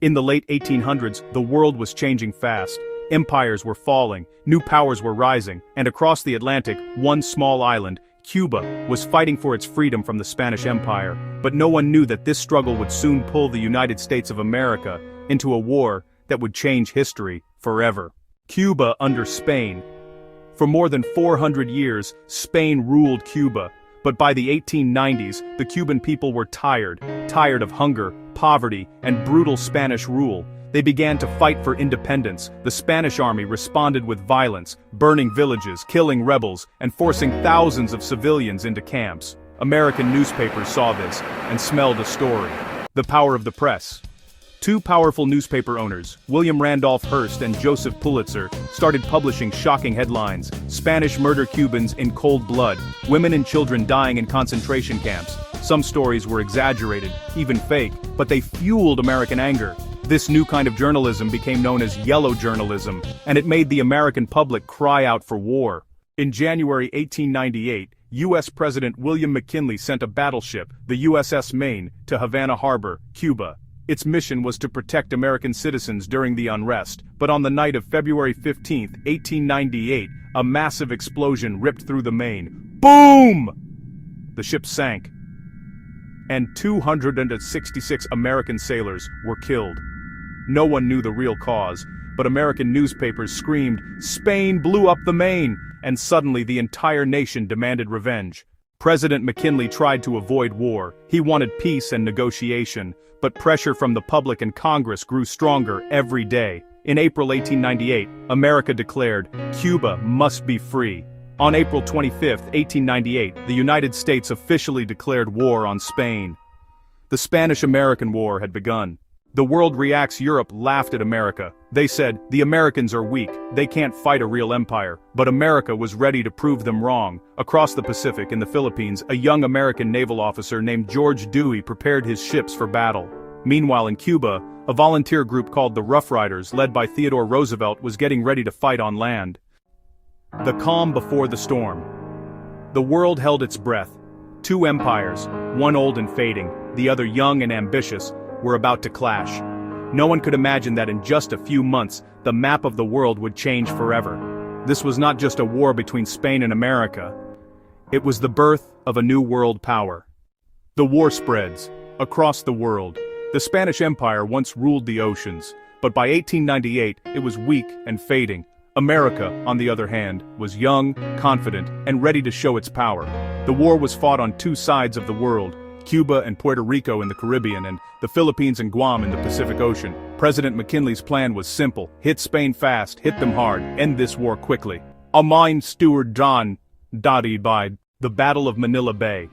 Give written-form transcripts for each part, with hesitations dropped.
In the late 1800s, the world was changing fast. Empires were falling, new powers were rising, and across the Atlantic, one small island, Cuba, was fighting for its freedom from the Spanish Empire. But no one knew that this struggle would soon pull the United States of America into a war that would change history forever. Cuba under Spain. For more than 400 years, Spain ruled Cuba. But by the 1890s, the Cuban people were tired of hunger, poverty, and brutal Spanish rule. They began to fight for independence. The Spanish army responded with violence, burning villages, killing rebels, and forcing thousands of civilians into camps. American newspapers saw this and smelled a story. The power of the press. Two powerful newspaper owners, William Randolph Hearst and Joseph Pulitzer, started publishing shocking headlines. Spanish murder Cubans in cold blood, women and children dying in concentration camps. Some stories were exaggerated, even fake, but they fueled American anger. This new kind of journalism became known as yellow journalism, and it made the American public cry out for war. In January 1898, U.S. President William McKinley sent a battleship, the USS Maine, to Havana Harbor, Cuba. Its mission was to protect American citizens during the unrest, but on the night of February 15, 1898, a massive explosion ripped through the Maine. Boom! The ship sank, and 266 American sailors were killed. No one knew the real cause, but American newspapers screamed, "Spain blew up the Maine!" and suddenly the entire nation demanded revenge. President McKinley tried to avoid war. He wanted peace and negotiation, but pressure from the public and Congress grew stronger every day. In April 1898, America declared, "Cuba must be free." On April 25, 1898, the United States officially declared war on Spain. The Spanish-American War had begun. The world reacts. Europe laughed at America. They said, "The Americans are weak, they can't fight a real empire." But America was ready to prove them wrong. Across the Pacific in the Philippines, a young American naval officer named George Dewey prepared his ships for battle. Meanwhile in Cuba, a volunteer group called the Rough Riders, led by Theodore Roosevelt, was getting ready to fight on land. The calm before the storm. The world held its breath. Two empires, one old and fading, the other young and ambitious, were about to clash. No one could imagine that in just a few months, the map of the world would change forever. This was not just a war between Spain and America. It was the birth of a new world power. The war spreads across the world. The Spanish Empire once ruled the oceans, but by 1898, it was weak and fading. America, on the other hand, was young, confident, and ready to show its power. The war was fought on two sides of the world, Cuba and Puerto Rico in the Caribbean and the Philippines and Guam in the Pacific Ocean. President McKinley's plan was simple: hit Spain fast, hit them hard, end this war quickly. A mine steward John died. The Battle of Manila Bay.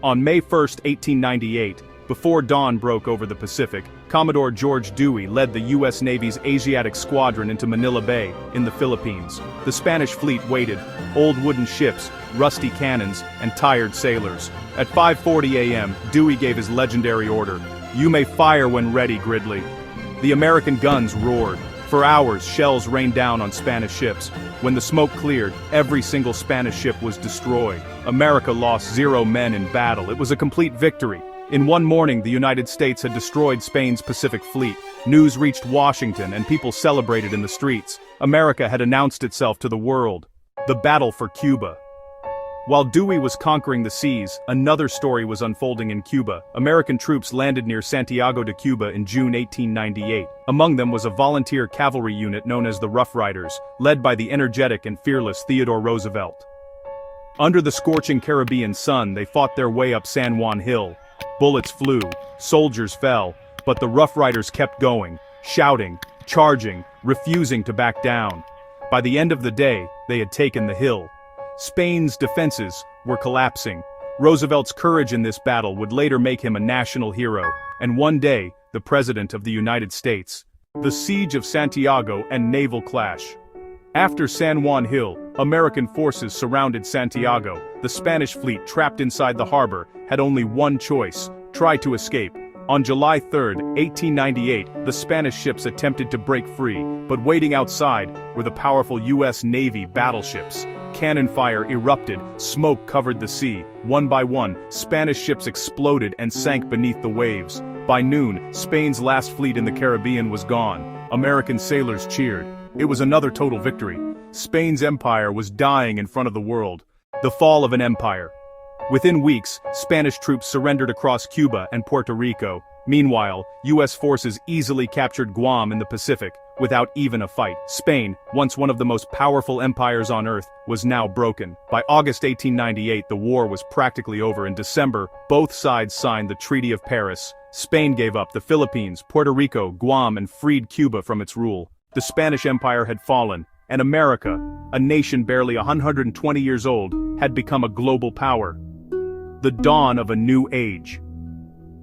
On May 1, 1898, before dawn broke over the Pacific, Commodore George Dewey led the U.S. Navy's Asiatic Squadron into Manila Bay, in the Philippines. The Spanish fleet waited, old wooden ships, rusty cannons, and tired sailors. At 5:40 a.m., Dewey gave his legendary order, "You may fire when ready, Gridley." The American guns roared. For hours, shells rained down on Spanish ships. When the smoke cleared, every single Spanish ship was destroyed. America lost 0 men in battle. It was a complete victory. In one morning, the United States had destroyed Spain's Pacific Fleet. News reached Washington and people celebrated in the streets. America had announced itself to the world. The battle for Cuba. While Dewey was conquering the seas, another story was unfolding in Cuba. American troops landed near Santiago de Cuba in June 1898. Among them was a volunteer cavalry unit known as the Rough Riders, led by the energetic and fearless Theodore Roosevelt. Under the scorching Caribbean sun, they fought their way up San Juan Hill. Bullets flew, soldiers fell, but the Rough Riders kept going, shouting, charging, refusing to back down. By the end of the day, they had taken the hill. Spain's defenses were collapsing. Roosevelt's courage in this battle would later make him a national hero, and one day, the President of the United States. The Siege of Santiago and naval clash. After San Juan Hill, American forces surrounded Santiago. The Spanish fleet, trapped inside the harbor, had only one choice: try to escape. On July 3, 1898, the Spanish ships attempted to break free, but waiting outside were the powerful U.S. Navy battleships. Cannon fire erupted, smoke covered the sea. One by one, Spanish ships exploded and sank beneath the waves. By noon, Spain's last fleet in the Caribbean was gone. American sailors cheered. It was another total victory. Spain's empire was dying in front of the world. The fall of an empire. Within weeks, Spanish troops surrendered across Cuba and Puerto Rico. Meanwhile, U.S. forces easily captured Guam in the Pacific, without even a fight. Spain, once one of the most powerful empires on Earth, was now broken. By August 1898, the war was practically over. In December, both sides signed the Treaty of Paris. Spain gave up the Philippines, Puerto Rico, Guam, and freed Cuba from its rule. The Spanish Empire had fallen, and America, a nation barely 120 years old, had become a global power. The dawn of a new age.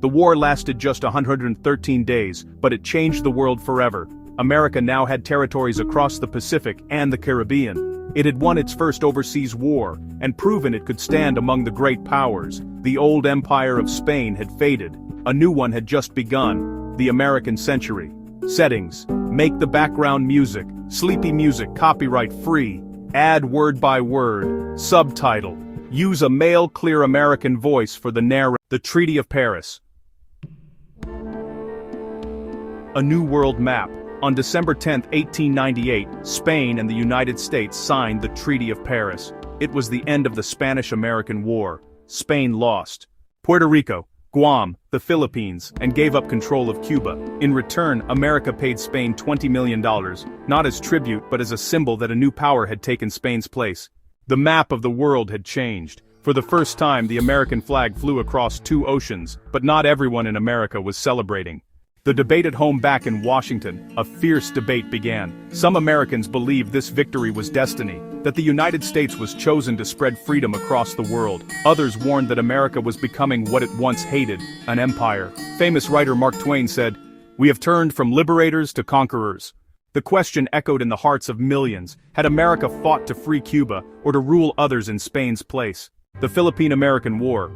The war lasted just 113 days, but it changed the world forever. America now had territories across the Pacific and the Caribbean. It had won its first overseas war, and proven it could stand among the great powers. The old empire of Spain had faded. A new one had just begun, the American century. Settings: make the background music, sleepy music, copyright free. Add word by word. Subtitle: use a male clear American voice for the narrator. The Treaty of Paris. A new world map. On December 10, 1898, Spain and the United States signed the Treaty of Paris. It was the end of the Spanish-American War. Spain lost Puerto Rico, Guam, the Philippines, and gave up control of Cuba. In return, America paid Spain $20 million, not as tribute but as a symbol that a new power had taken Spain's place. The map of the world had changed. For the first time, the American flag flew across two oceans, but not everyone in America was celebrating. The debate at home back in Washington, a fierce debate began. Some Americans believed this victory was destiny, that the United States was chosen to spread freedom across the world. Others warned that America was becoming what it once hated, an empire. Famous writer Mark Twain said, "We have turned from liberators to conquerors." The question echoed in the hearts of millions: had America fought to free Cuba, or to rule others in Spain's place? The Philippine-American War.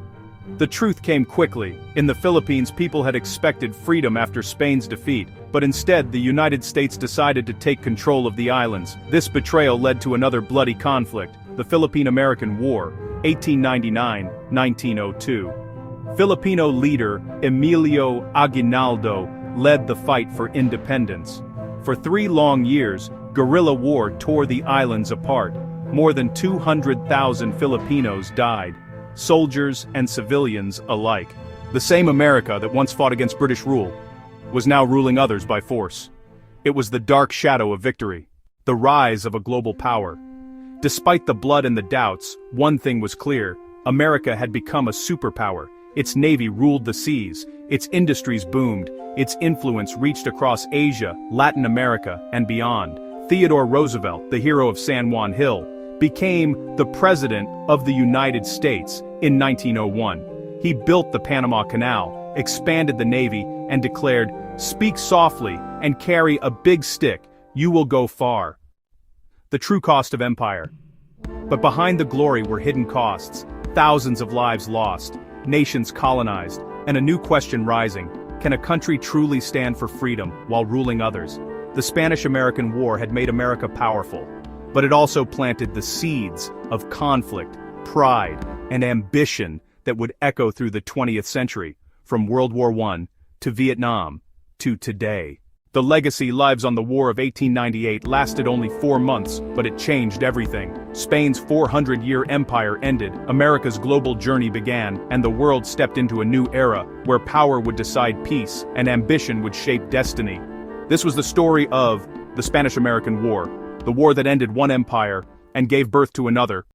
The truth came quickly. In the Philippines, people had expected freedom after Spain's defeat, but instead the United States decided to take control of the islands. This betrayal led to another bloody conflict, the Philippine-American War, 1899-1902. Filipino leader Emilio Aguinaldo led the fight for independence. For 3 long years, guerrilla war tore the islands apart. More than 200,000 Filipinos died. Soldiers and civilians alike. The same America that once fought against British rule was now ruling others by force. It was the dark shadow of victory, the rise of a global power. Despite the blood and the doubts, one thing was clear: America had become a superpower. Its navy ruled the seas, its industries boomed, its influence reached across Asia, Latin America, and beyond. Theodore Roosevelt, the hero of San Juan Hill, became the President of the United States in 1901. He built the Panama Canal, expanded the Navy, and declared, "Speak softly and carry a big stick, you will go far." The true cost of empire. But behind the glory were hidden costs, thousands of lives lost, nations colonized, and a new question rising: can a country truly stand for freedom while ruling others? The Spanish-American War had made America powerful, but it also planted the seeds of conflict, pride, and ambition that would echo through the 20th century, from World War I to Vietnam to today. The legacy lives on the War of 1898 lasted only 4 months, but it changed everything. Spain's 400-year empire ended, America's global journey began, and the world stepped into a new era where power would decide peace and ambition would shape destiny. This was the story of the Spanish-American War, the war that ended one empire and gave birth to another.